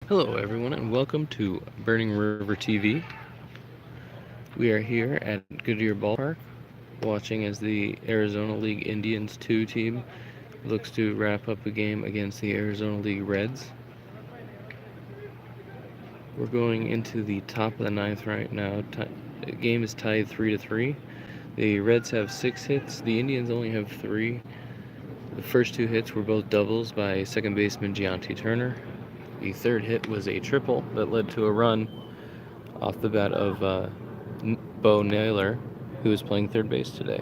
Hello, everyone, and welcome to Burning River TV. We are here at Goodyear Ballpark watching as the Arizona League Indians 2 team looks to wrap up a game against the Arizona League Reds. We're going into the top of the ninth right now. The game is tied 3-3. The Reds have 6 hits, the Indians only have 3. The first 2 hits were both doubles by second baseman Gianti Turner. The third hit was a triple that led to a run off the bat of Bo Naylor, who is playing third base today.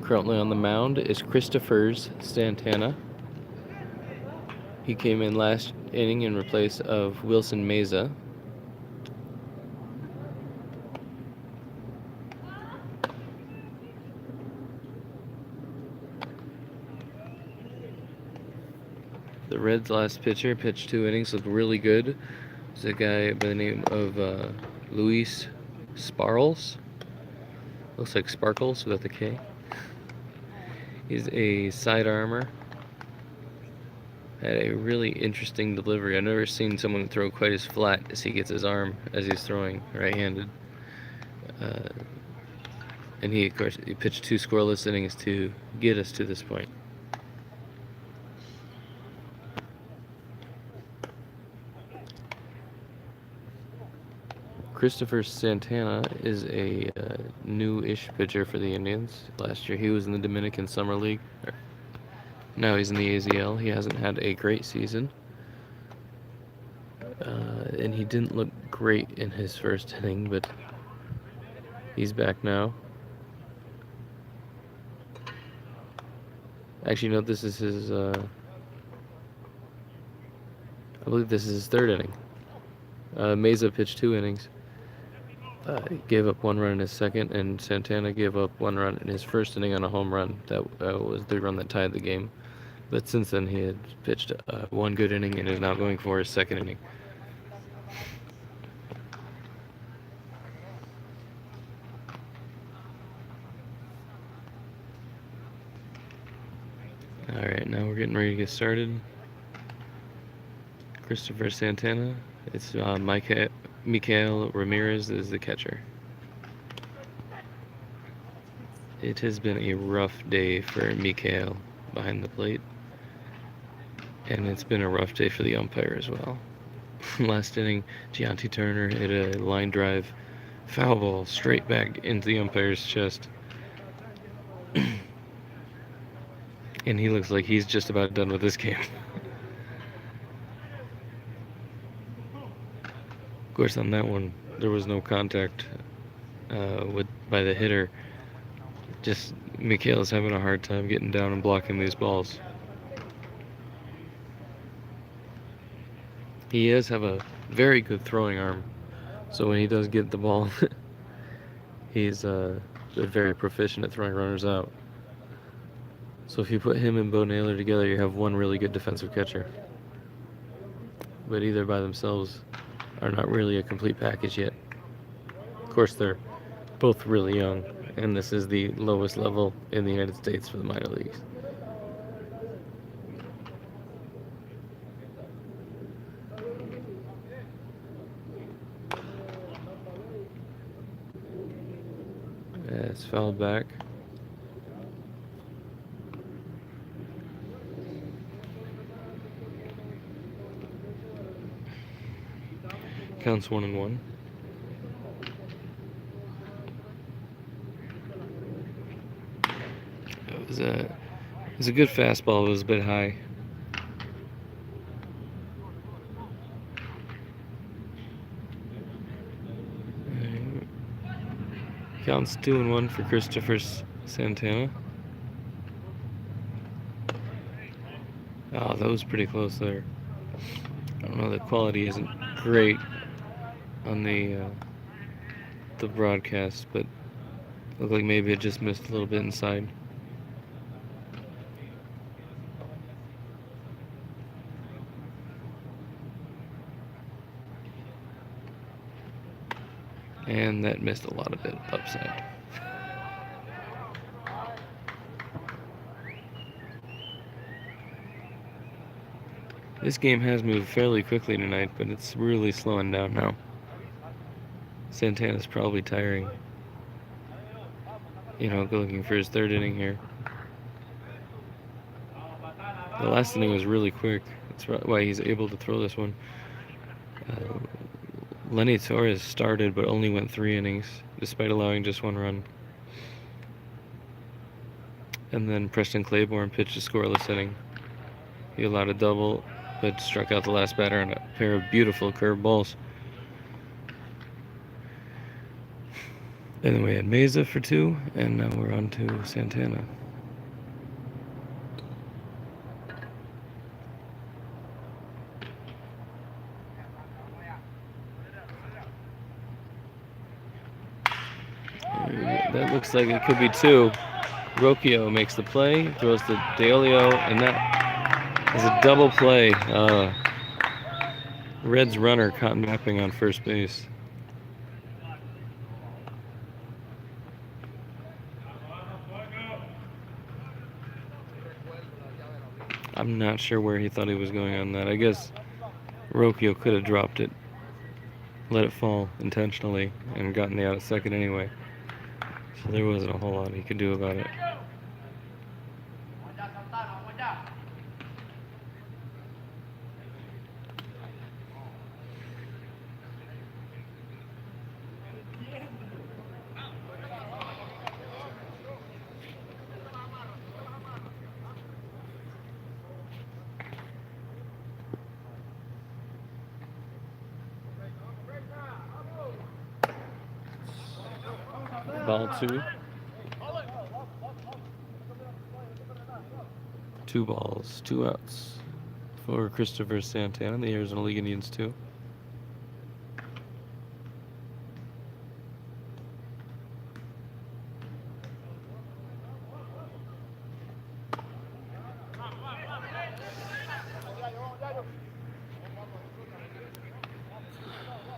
Currently on the mound is Christopher Santana. He came in last inning in replace of Wilson Meza. The Reds' last pitcher pitched 2 innings, looked really good. It's a guy by the name of Luis Sparles. Looks like Sparkles without the K. He's a side armor. Had a really interesting delivery. I've never seen someone throw quite as flat as he gets his arm as he's throwing right-handed. And he, of course, he pitched 2 scoreless innings to get us to this point. Christopher Santana is a new-ish pitcher for the Indians. Last year he was in the Dominican Summer League. Now he's in the AZL. He hasn't had a great season. And he didn't look great in his first inning, but he's back now. Actually, no, this is his, I believe this is his third inning. Meza pitched 2 innings. He gave up 1 run in his second, and Santana gave up 1 run in his first inning on a home run. That was the run that tied the game. But since then, he had pitched 1 good inning and is now going for his second inning. Alright, now we're getting ready to get started. Christopher Santana. It's Mikael Ramirez is the catcher. It has been a rough day for Mikael behind the plate. And it's been a rough day for the umpire as well. Last inning, Gianti Turner hit a line drive foul ball straight back into the umpire's chest. And he looks like he's just about done with this game. Of course, on that one, there was no contact by the hitter. Just Mikael is having a hard time getting down and blocking these balls. He does have a very good throwing arm, so when he does get the ball, he's very proficient at throwing runners out. So if you put him and Bo Naylor together, you have one really good defensive catcher. But either by themselves are not really a complete package yet. Of course, they're both really young, and this is the lowest level in the United States for the minor leagues. It's fouled back. Counts 1-1. It was a good fastball. It was a bit high. Counts 2-1 for Christopher Santana. Oh, that was pretty close there. I don't know, the quality isn't great on the broadcast, but looked like maybe it just missed a little bit inside. And that missed a lot of it upside. This game has moved fairly quickly tonight, but it's really slowing down now. Santana's probably tiring. Looking for his third inning here. The last inning was really quick. That's why he's able to throw this one. Lenny Torres started but only went 3 innings, despite allowing just 1 run. And then Preston Claiborne pitched a scoreless inning. He allowed a double, but struck out the last batter on a pair of beautiful curved balls. Then we had Meza for 2, and now we're on to Santana. That looks like it could be 2. Rocchio makes the play, throws to Deolio, and that is a double play. Reds runner caught napping on first base. I'm not sure where he thought he was going on that. I guess Rocchio could have dropped it, let it fall intentionally, and gotten the out at second anyway. So there wasn't a whole lot he could do about it. Ball 2. 2 balls, 2 outs for Christopher Santana, the Arizona League Indians 2.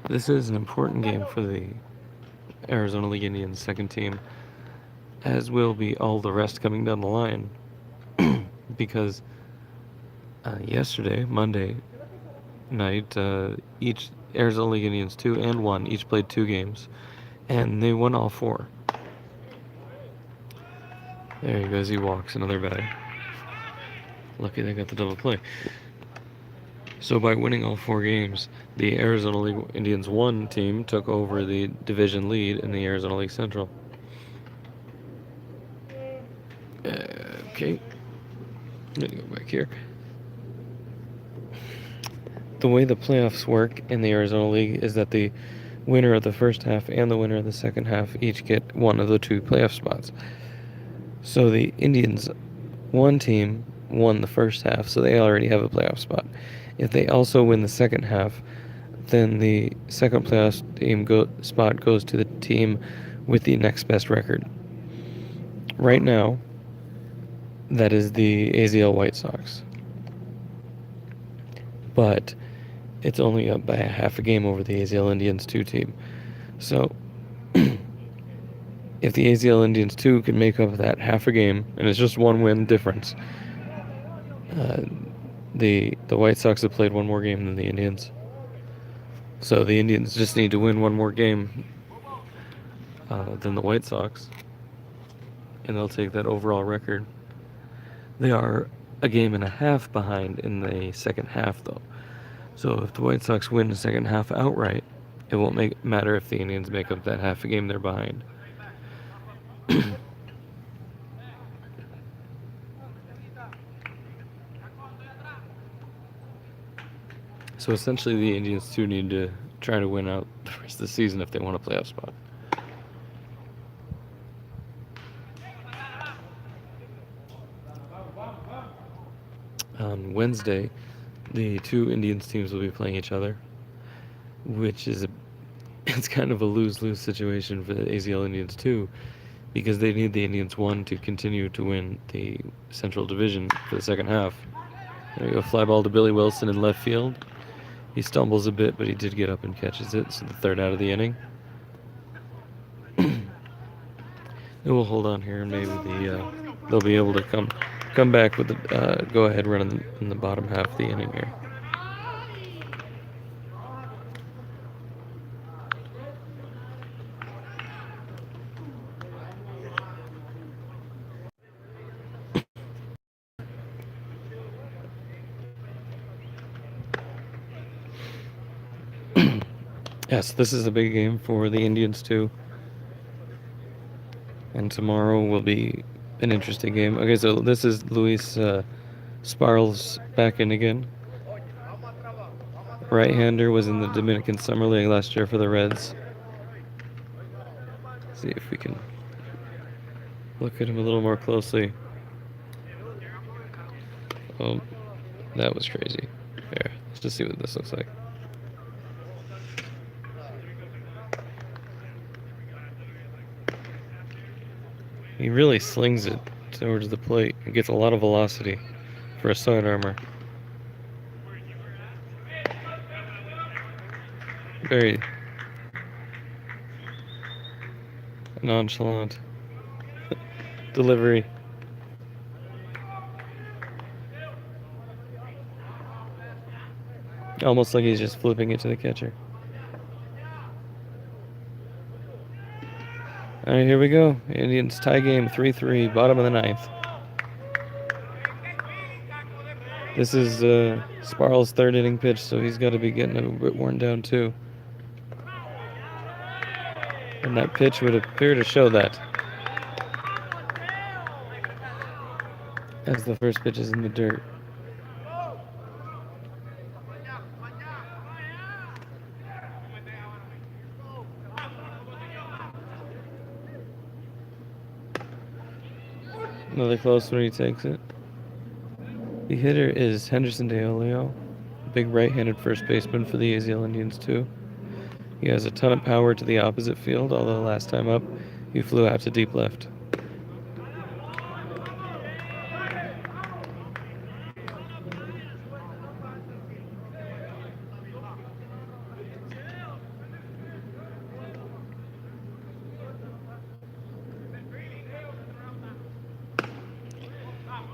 This is an important game for the Arizona League Indians second team, as will be all the rest coming down the line, because yesterday, Monday night, each Arizona League Indians 2 and 1 each played 2 games, and they won all 4. There he goes, he walks, another bag. Lucky they got the double play. So by winning all 4 games, the Arizona League Indians 1 team took over the division lead in the Arizona League Central. Okay. I'm gonna go back here. The way the playoffs work in the Arizona League is that the winner of the first half and the winner of the second half each get one of the 2 playoff spots. So the Indians 1 team won the first half, so they already have a playoff spot. If they also win the second half, then the second playoff team spot goes to the team with the next best record. Right now, that is the AZL White Sox. But it's only up by a half a game over the AZL Indians 2 team. So if the AZL Indians 2 can make up that half a game, and it's just 1 win difference, the White Sox have played 1 more game than the Indians. So the Indians just need to win 1 more game than the White Sox, and they'll take that overall record. They are a game and a half behind in the second half, though. So if the White Sox win the second half outright, it won't matter if the Indians make up that half a game they're behind. So essentially the Indians too need to try to win out the rest of the season if they want a playoff spot. On Wednesday, the 2 Indians teams will be playing each other, which is it's kind of a lose-lose situation for the AZL Indians too, because they need the Indians 1 to continue to win the Central Division for the second half. There you go, fly ball to Billy Wilson in left field. He stumbles a bit, but he did get up and catches it, so the 3rd out of the inning. And we'll hold on here, and maybe they'll be able to come back with the go-ahead run in the bottom half of the inning here. Yes, this is a big game for the Indians too. And tomorrow will be an interesting game. Okay, so this is Luis Sparles back in again. Right-hander, was in the Dominican Summer League last year for the Reds. See if we can look at him a little more closely. Oh, that was crazy. There, let's just see what this looks like. He really slings it towards the plate and gets a lot of velocity for a sidearmer. Very nonchalant delivery. Almost like he's just flipping it to the catcher. All right, here we go. Indians tie game 3-3, bottom of the ninth. This is Sparles' third inning pitch, so he's got to be getting a bit worn down too. And that pitch would appear to show that, as the first pitch is in the dirt. Another close one, he takes it. The hitter is Henderson De Oleo, big right-handed first baseman for the AZL Indians too. He has a ton of power to the opposite field, although last time up, he flew out to deep left.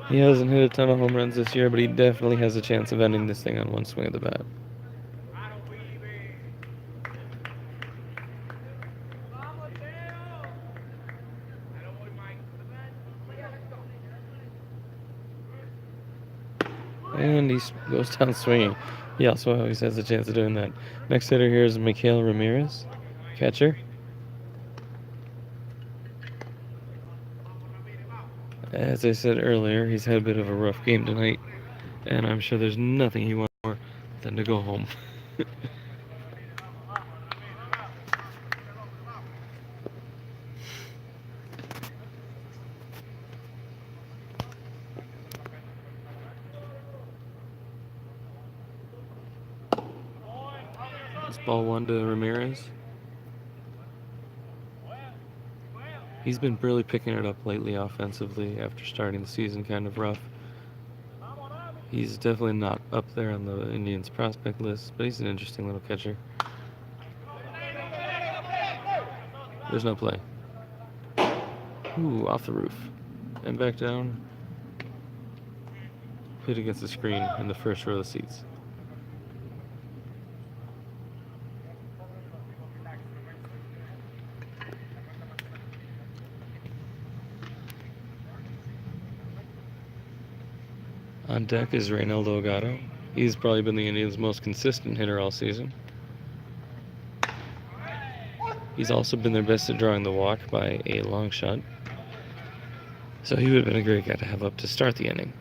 He hasn't hit a ton of home runs this year, but he definitely has a chance of ending this thing on one swing of the bat. And he goes down swinging. He also always has a chance of doing that. Next hitter here is Mikael Ramirez, catcher. As I said earlier, he's had a bit of a rough game tonight, and I'm sure there's nothing he wants more than to go home. It's ball one to Ramirez. He's been really picking it up lately offensively after starting the season kind of rough. He's definitely not up there on the Indians prospect list, but he's an interesting little catcher. There's no play. Ooh, off the roof. And back down. Hit against the screen in the first row of the seats. On deck is Reynaldo Gatto. He's probably been the Indians' most consistent hitter all season. He's also been their best at drawing the walk by a long shot. So he would have been a great guy to have up to start the inning.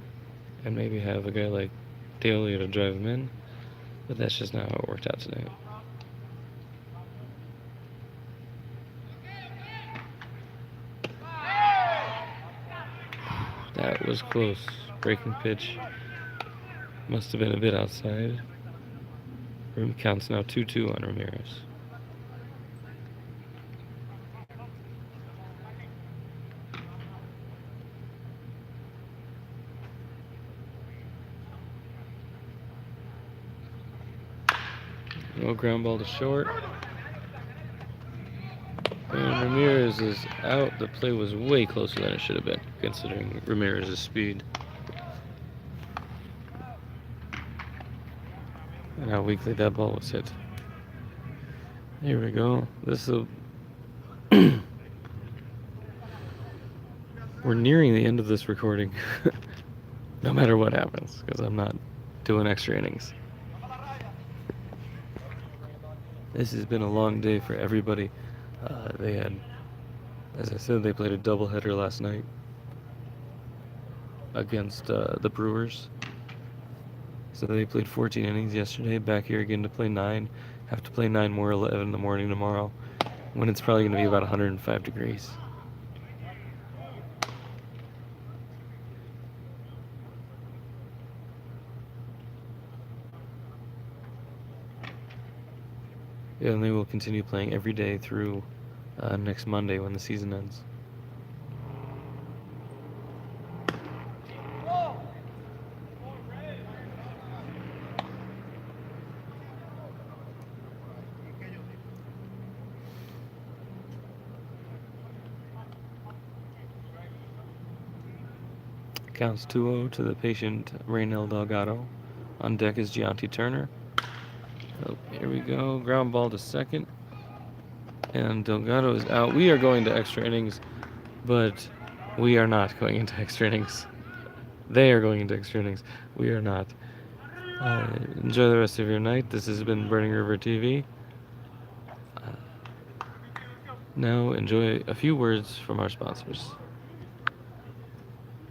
And maybe have a guy like Daly to drive him in. But that's just not how it worked out tonight. That was close. Breaking pitch. Must have been a bit outside. Room counts now 2-2 on Ramirez. No ground ball to short. And Ramirez is out. The play was way closer than it should have been, considering Ramirez's speed. And how weakly that ball was hit. Here we go. This is we're nearing the end of this recording. No matter what happens, because I'm not doing extra innings. This has been a long day for everybody. They had, as I said, they played a doubleheader last night against the Brewers. So they played 14 innings yesterday, back here again to play 9. Have to play 9 more 11 in the morning tomorrow, when it's probably going to be about 105 degrees. Yeah, and they will continue playing every day through next Monday when the season ends. Counts 2-0 to the patient Raynel Delgado. On deck is Gianti Turner. Oh, here we go. Ground ball to second. And Delgado is out. We are going to extra innings, but we are not going into extra innings. They are going into extra innings. We are not. Enjoy the rest of your night. This has been Burning River TV. Now enjoy a few words from our sponsors.